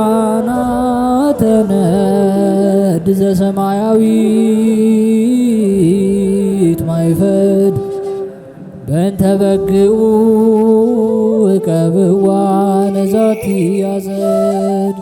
ሊቃናተ ነድ ዘሰማያዊት ማይፈድ በእንተ በግዑ እቀብዋ ነዛቲ ያዘድ።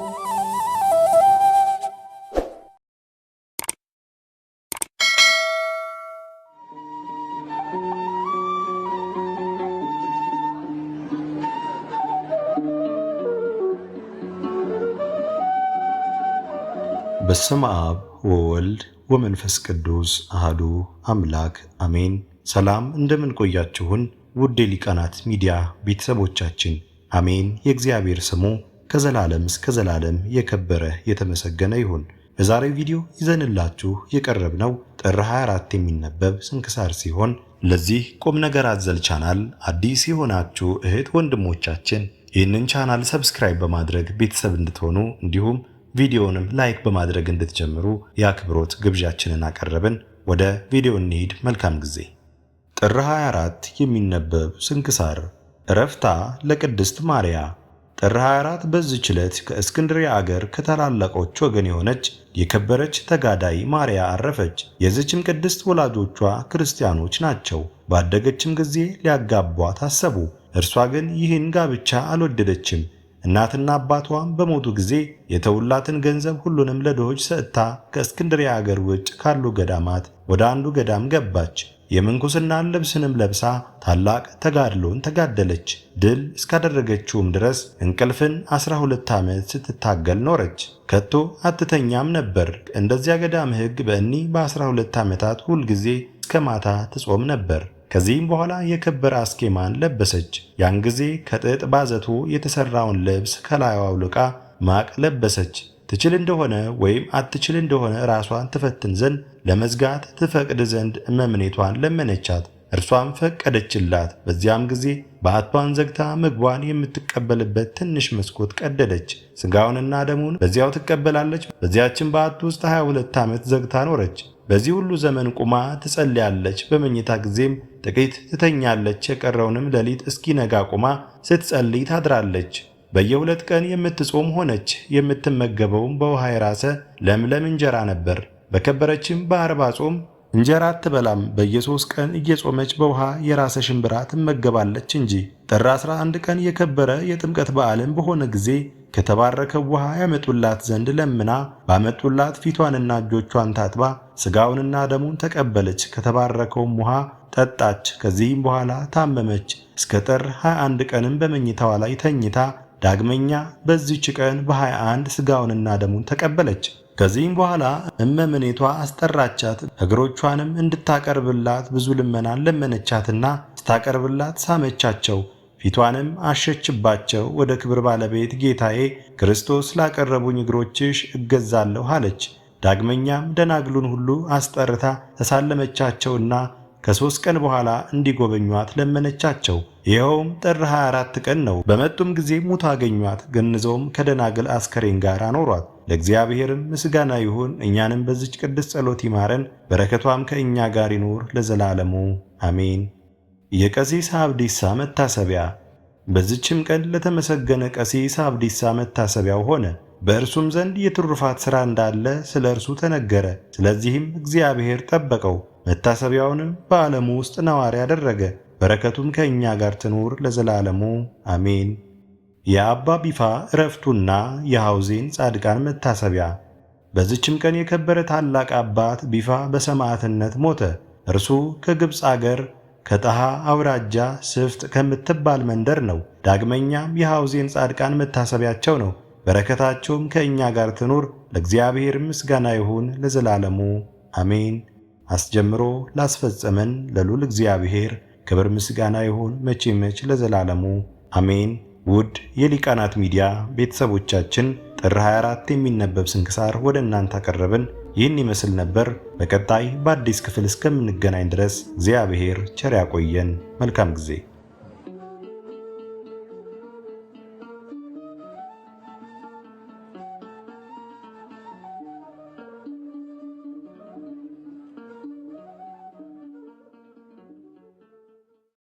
በስመ አብ ወወልድ ወመንፈስ ቅዱስ አሃዱ አምላክ አሜን። ሰላም እንደምን ቆያችሁን? ውድ የሊቃናት ሚዲያ ቤተሰቦቻችን አሜን። የእግዚአብሔር ስሙ ከዘላለም እስከ ዘላለም የከበረ የተመሰገነ ይሁን። በዛሬው ቪዲዮ ይዘንላችሁ የቀረብነው ጥር 24 የሚነበብ ስንክሳር ሲሆን ለዚህ ቁም ነገር አዘል ቻናል አዲስ የሆናችሁ እህት ወንድሞቻችን ይህንን ቻናል ሰብስክራይብ በማድረግ ቤተሰብ እንድትሆኑ እንዲሁም ቪዲዮንም ላይክ በማድረግ እንድትጀምሩ የአክብሮት ግብዣችንን አቀረብን። ወደ ቪዲዮ እንሂድ። መልካም ጊዜ። ጥር 24 የሚነበብ ስንክሳር። ዕረፍታ ለቅድስት ማርያ። ጥር 24 በዚህች ዕለት ከእስክንድርያ አገር ከታላላቆች ወገን የሆነች የከበረች ተጋዳይ ማርያ አረፈች። የዚችም ቅድስት ወላጆቿ ክርስቲያኖች ናቸው። ባደገችም ጊዜ ሊያጋቧት አሰቡ። እርሷ ግን ይህን ጋብቻ አልወደደችም። እናትና አባቷም በሞቱ ጊዜ የተውላትን ገንዘብ ሁሉንም ለድሆች ሰጥታ ከእስክንድርያ አገር ውጭ ካሉ ገዳማት ወደ አንዱ ገዳም ገባች። የምንኩስናን ልብስንም ለብሳ ታላቅ ተጋድሎን ተጋደለች። ድል እስካደረገችውም ድረስ እንቅልፍን 12 ዓመት ስትታገል ኖረች። ከቶ አትተኛም ነበር። እንደዚያ ገዳም ሕግ በእኒህ በ12 ዓመታት ሁልጊዜ እስከ ማታ ትጾም ነበር። ከዚህም በኋላ የከበረ አስኬማን ለበሰች። ያን ጊዜ ከጥጥ ባዘቶ የተሰራውን ልብስ ከላዩ አውልቃ ማቅ ለበሰች። ትችል እንደሆነ ወይም አትችል እንደሆነ ራሷን ትፈትን ዘንድ ለመዝጋት ትፈቅድ ዘንድ እመምኔቷን ለመነቻት። እርሷም ፈቀደችላት። በዚያም ጊዜ በዓቷን ዘግታ ምግቧን የምትቀበልበት ትንሽ መስኮት ቀደደች። ሥጋውንና ደሙን በዚያው ትቀበላለች። በዚያችን በዓት ውስጥ 22 ዓመት ዘግታ ኖረች። በዚህ ሁሉ ዘመን ቁማ ትጸልያለች። በመኝታ ጊዜም ጥቂት ትተኛለች። የቀረውንም ሌሊት እስኪነጋ ቁማ ስትጸልይ ታድራለች። በየ2 ቀን የምትጾም ሆነች። የምትመገበውም በውሃ የራሰ ለምለም እንጀራ ነበር። በከበረችም በ40 ጾም እንጀራ አትበላም። በየ3 ቀን እየጾመች በውሃ የራሰ ሽምብራ ትመገባለች እንጂ። ጥር 11 ቀን የከበረ የጥምቀት በዓልን በሆነ ጊዜ ከተባረከው ውሃ ያመጡላት ዘንድ ለምና ባመጡላት ፊቷንና እጆቿን ታጥባ ሥጋውንና ደሙን ተቀበለች። ከተባረከውም ውሃ ጠጣች። ከዚህም በኋላ ታመመች። እስከ ጥር 21 ቀንም በመኝታዋ ላይ ተኝታ ዳግመኛ በዚህች ቀን በ21 ሥጋውንና ደሙን ተቀበለች። ከዚህም በኋላ እመምኔቷ አስጠራቻት። እግሮቿንም እንድታቀርብላት ብዙ ልመናን ለመነቻትና ስታቀርብላት ሳመቻቸው። ፊቷንም አሸችባቸው። ወደ ክብር ባለቤት ጌታዬ ክርስቶስ ላቀረቡኝ እግሮችሽ እገዛለሁ አለች። ዳግመኛም ደናግሉን ሁሉ አስጠርታ ተሳለመቻቸውና ከ3 ቀን በኋላ እንዲጎበኟት ለመነቻቸው። ይኸውም ጥር 24 ቀን ነው። በመጡም ጊዜ ሙታ አገኟት። ገንዘውም ከደናግል አስከሬን ጋር አኖሯት። ለእግዚአብሔርም ምስጋና ይሁን። እኛንም በዚች ቅድስት ጸሎት ይማረን፣ በረከቷም ከእኛ ጋር ይኑር ለዘላለሙ አሜን። የቀሲስ አብዲሳ መታሰቢያ። በዚችም ቀን ለተመሰገነ ቀሲስ አብዲሳ መታሰቢያው ሆነ። በእርሱም ዘንድ የትሩፋት ሥራ እንዳለ ስለ እርሱ ተነገረ። ስለዚህም እግዚአብሔር ጠበቀው። መታሰቢያውንም በዓለሙ ውስጥ ነዋሪ ያደረገ። በረከቱም ከእኛ ጋር ትኑር ለዘላለሙ አሜን። የአባ ቢፋ ዕረፍቱና የሐውዜን ጻድቃን መታሰቢያ። በዚችም ቀን የከበረ ታላቅ አባት ቢፋ በሰማዕትነት ሞተ። እርሱ ከግብፅ አገር ከጠሃ አውራጃ ስፍጥ ከምትባል መንደር ነው። ዳግመኛም የሐውዜን ጻድቃን መታሰቢያቸው ነው። በረከታቸውም ከእኛ ጋር ትኑር። ለእግዚአብሔር ምስጋና ይሁን ለዘላለሙ አሜን። አስጀምሮ ላስፈጸመን ለልዑል እግዚአብሔር ክብር ምስጋና ይሁን መቼ ለዘላለሙ አሜን። ውድ የሊቃናት ሚዲያ ቤተሰቦቻችን ጥር 24 የሚነበብ ስንክሳር ወደ እናንተ አቀረብን። ይህን ይመስል ነበር። በቀጣይ በአዲስ ክፍል እስከምንገናኝ ድረስ እግዚአብሔር ቸር ያቆየን። መልካም ጊዜ